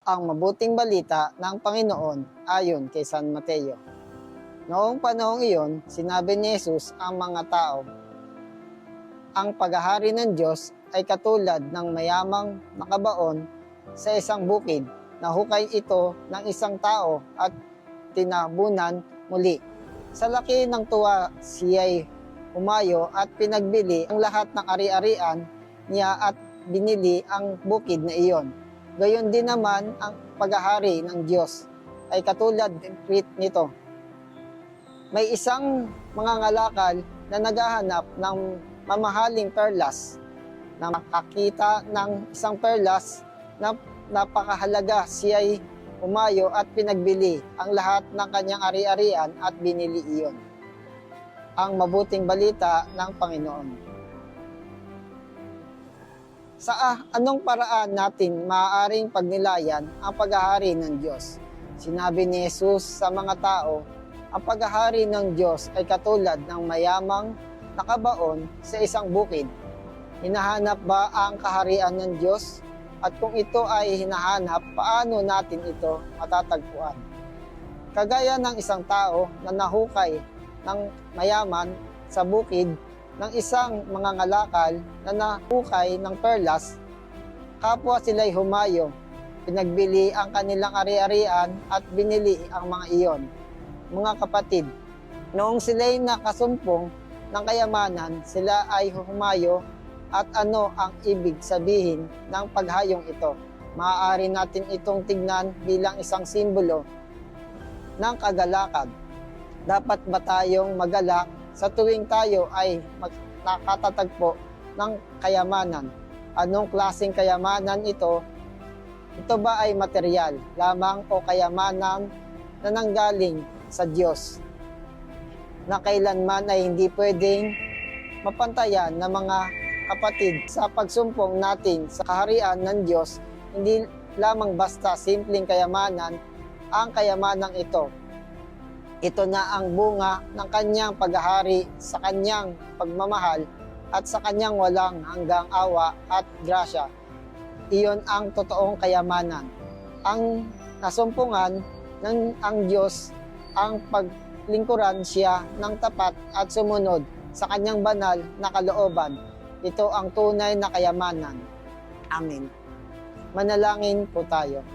Ang mabuting balita ng Panginoon ayon kay San Mateo. Noong panahong iyon, sinabi ni Jesus ang mga tao, ang paghahari ng Diyos ay katulad ng mayamang nakabaon sa isang bukid. Nahukay ito ng isang tao at tinabunan muli. Sa laki ng tuwa, siya'y humayo at pinagbili ang lahat ng ari-arian niya at binili ang bukid na iyon. Gayon din naman ang paghahari ng Diyos ay katulad nito. May isang mangangalakal na naghahanap ng mamahaling perlas. Na makakita ng isang perlas na napakahalaga, siya'y umayo at pinagbili ang lahat ng kanyang ari-arian at binili iyon. Ang mabuting balita ng Panginoon. Sa anong paraan natin maaaring pagnilayan ang paghahari ng Diyos? Sinabi ni Jesus sa mga tao, ang paghahari ng Diyos ay katulad ng mayamang nakabaon sa isang bukid. Hinahanap ba ang kaharian ng Diyos? At kung ito ay hinahanap, paano natin ito matatagpuan? Kagaya ng isang tao na nahukay ng mayaman sa bukid ng isang mangangalakal na nahukay ng perlas, kapwa sila'y humayo, pinagbili ang kanilang ari-arian at binili ang mga iyon. Mga kapatid, noong sila'y nakasumpong ng kayamanan, sila ay humayo. At ano ang ibig sabihin ng paghayong ito? Maaari natin itong tignan bilang isang simbolo ng kagalakan. Dapat ba tayong magalak sa tuwing tayo ay nakatatagpo ng kayamanan? Anong klaseng kayamanan ito? Ito ba ay material lamang o kayamanan na nanggaling sa Diyos, na kailanman ay hindi pwedeng mapantayan ng mga kapatid? Sa pagsumpong natin sa kaharian ng Diyos, hindi lamang basta simpleng kayamanan ang kayamanang ito. Ito na ang bunga ng kanyang paghahari sa kanyang pagmamahal at sa kanyang walang hanggang awa at grasya. Iyon ang totoong kayamanan. Ang nasumpungan ng ang Diyos, ang paglingkuran siya ng tapat at sumunod sa kanyang banal na kalooban. Ito ang tunay na kayamanan. Amen. Manalangin po tayo.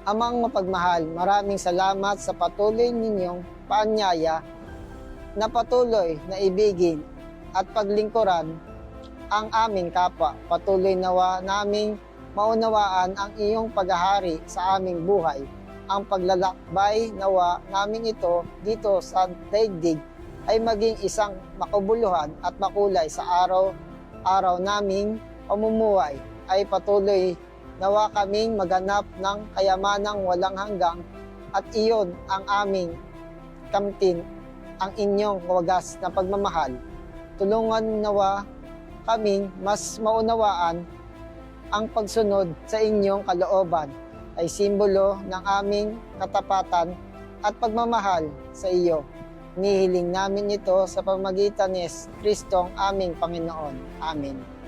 Amang mapagmahal, maraming salamat sa patuloy ninyong paanyaya na patuloy na ibigin at paglingkuran ang aming kapwa. Patuloy nawa naming maunawaan ang iyong paghahari sa aming buhay. Ang paglalakbay nawa namin ito dito sa daigdig ay maging isang makabuluhan at makulay sa araw-araw naming pamumuhay. Ay patuloy nawa kaming maghanap ng kayamanang walang hanggang at iyon ang aming kamtin, ang inyong wagas na pagmamahal. Tulungan nawa kaming mas maunawaan ang pagsunod sa inyong kalooban ay simbolo ng aming katapatan at pagmamahal sa iyo. Nihiling namin ito sa pamamagitan ni Kristong aming Panginoon. Amen.